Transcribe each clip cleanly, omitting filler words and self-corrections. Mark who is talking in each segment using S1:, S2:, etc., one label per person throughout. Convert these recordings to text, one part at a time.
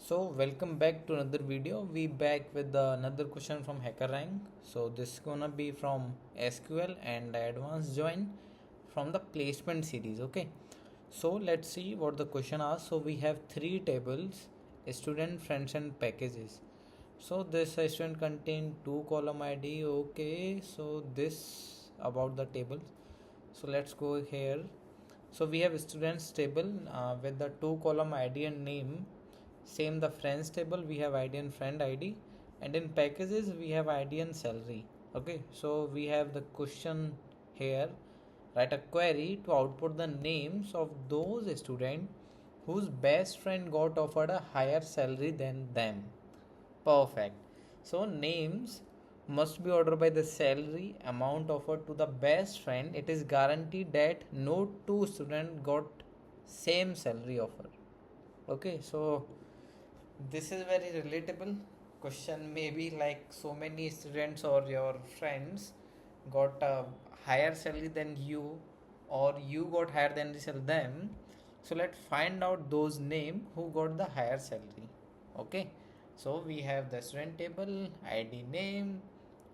S1: So welcome back to another video. We back with another question from HackerRank. So this is gonna be from SQL and advanced join from the placement series. Okay. So let's see what the question asks. So we have three tables: student, friends, and packages. So this student contain two column ID. Okay. So this about the tables. So let's go here. So we have students table with the two column ID and name. Same the friends table, we have ID and friend ID, and in packages we have ID and salary. Okay, so we have the question here: write a query to output the names of those students whose best friend got offered a higher salary than them. Perfect. So names must be ordered by the salary amount offered to the best friend. It is guaranteed that no two students got same salary offer. Okay, so this is very relatable question. Maybe like so many students or your friends got a higher salary than you, or you got higher than them. So let's find out those name who got the higher salary. Okay. So we have the student table, ID name,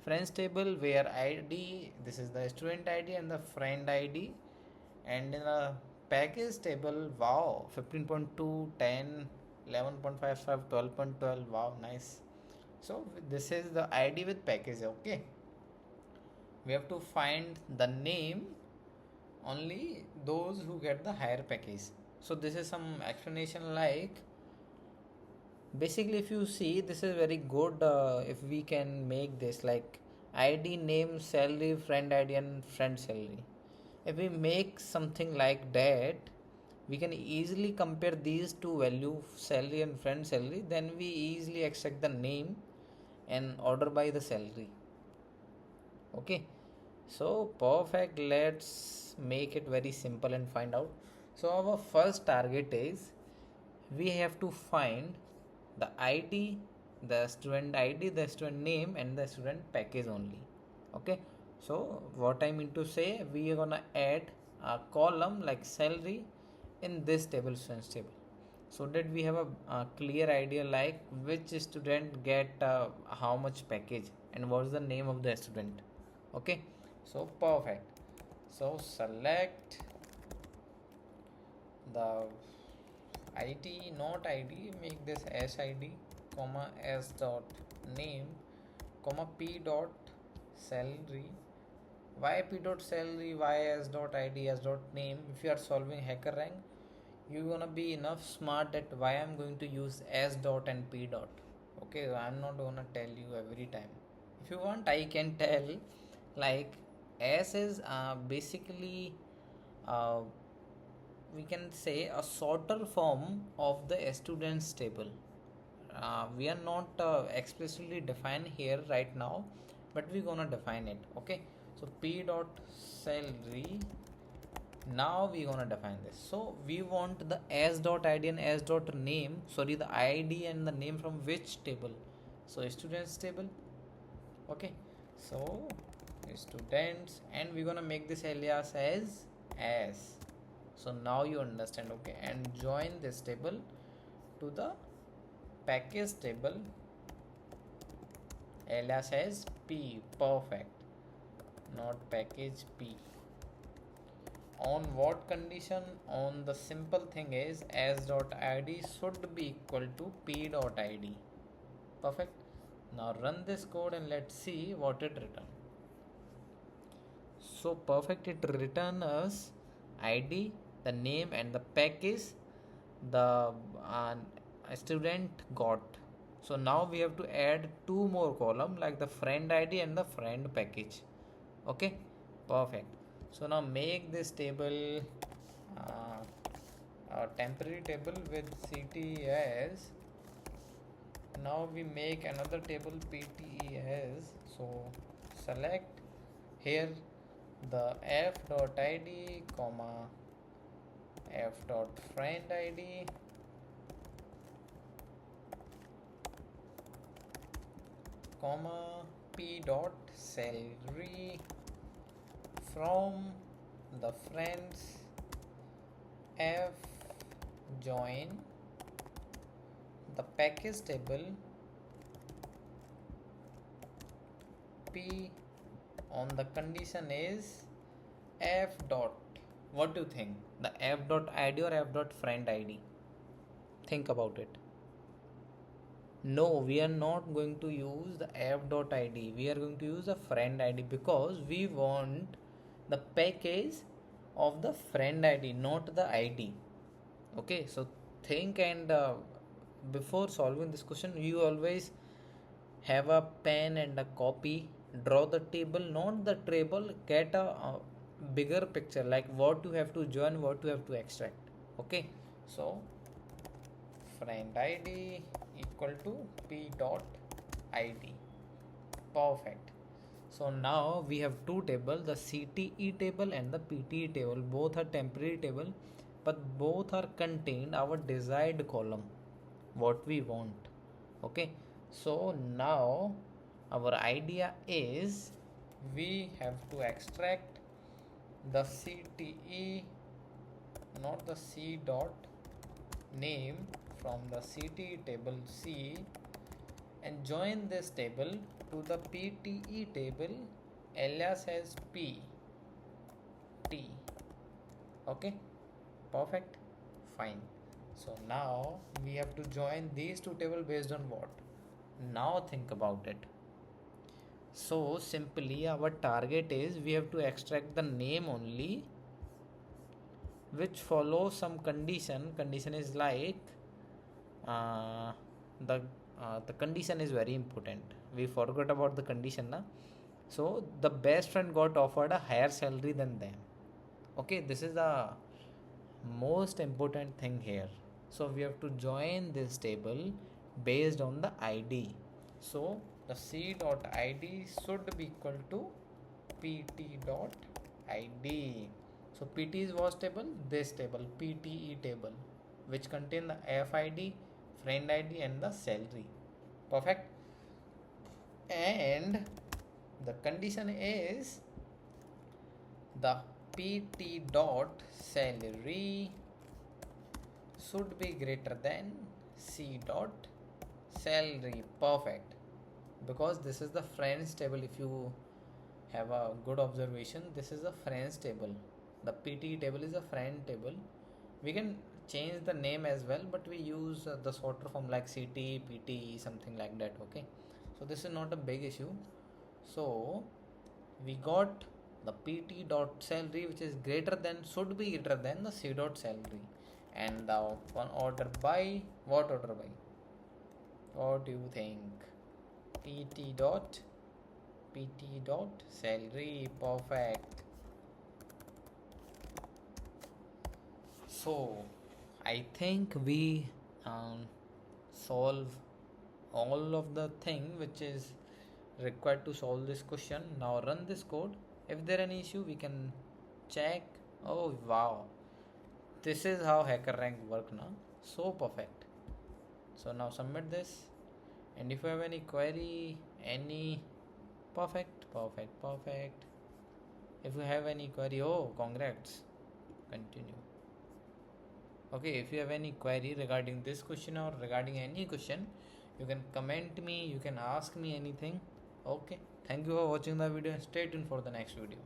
S1: friends table where ID, this is the student ID and the friend ID, and in the package table, wow, 15.2, 10, 11.55, 12.12, wow, nice. So this is the ID with package. Okay, we have to find the name only those who get the higher package. So this is some explanation. Like basically if you see, this is very good. If we can make this like ID name salary friend ID and friend salary, if we make something like that, we can easily compare these two value, salary and friend salary. Then we easily extract the name and order by the salary. Okay, so perfect. Let's make it very simple and find out. So our first target is, we have to find the ID, the student ID, the student name, and the student package only. Okay, so what I mean to say, we are gonna add a column like salary in this table, students table, so that we have a clear idea like which student get how much package and what's the name of the student. Okay, so perfect. So select the id, not id, make this as id comma s dot name comma p dot salary. Why p dot salary, why s dot id, s dot name? If you are solving hacker rank, you're gonna be enough smart that why I'm going to use s dot and p dot. Okay, I'm not gonna tell you every time. If you want, I can tell. Like s is basically uh, we can say a shorter form of the students table. We are not explicitly defined here right now, but we're gonna define it. Okay, so p dot salary. Now we're gonna define this. So we want the s dot id and s dot name, sorry, the id and the name from which table? So students table. Okay, so students, and we're gonna make this alias as s. So now you understand. Okay, and join this table to the package table, alias as p. Perfect, not package p. On what condition? On the simple thing is s dot id should be equal to p dot id. Perfect. Now run this code and let's see what it return. So perfect, it return us id, the name, and the package the student got. So now we have to add two more column like the friend id and the friend package. Okay, perfect. So now make this table a temporary table with cts. Now we make another table ptes. So select here the f dot id comma f dot friend id comma p dot salary from the friends f join the package table P on the condition is f dot. What do you think? The f dot id or f dot friend id? Think about it. No, we are not going to use the f dot id. We are going to use the friend id because we want the package of the friend id, not the id. Okay, so think and before solving this question, you always have a pen and a copy, draw the table, not the table, get a bigger picture like what you have to join, what you have to extract. Okay, so friend id equal to p dot id. Perfect. So now we have two tables, the CTE table and the PTE table. Both are temporary table, but both are contained our desired column, what we want. Okay, so now our idea is we have to extract the CTE, not the C dot name, from the CTE table C and join this table to the PTE table alias as P T. Okay, perfect, fine. So now we have to join these two tables based on what? Now think about it. So simply our target is we have to extract the name only which follows some condition. Condition is like uh, the the condition is very important. We forgot about the condition na. So the best friend got offered a higher salary than them. Okay, this is the most important thing here. So we have to join this table based on the id. So the c dot id should be equal to pt dot id. So pt is what table? This table, pte table, which contain the fid, friend id and the salary. Perfect. And the condition is the pt dot salary should be greater than c dot salary. Perfect, because this is the friends table. If you have a good observation, this is a friends table. The pt table is a friend table. We can change the name as well, but we use the shorter form like ct pt, something like that. Okay, so this is not a big issue. So we got the pt dot salary which is greater than, should be greater than the c dot salary. And the one order by, what order by? What do you think? pt dot salary. Perfect. So I think we solve all of the thing which is required to solve this question. Now run this code. If there any issue, we can check. Oh wow, this is how HackerRank work now. So perfect. So now submit this, and if you have any query, any perfect. If you have any query, oh congrats, continue. Okay, if you have any query regarding this question or regarding any question, you can comment me, you can ask me anything. Okay, thank you for watching the video. Stay tuned for the next video.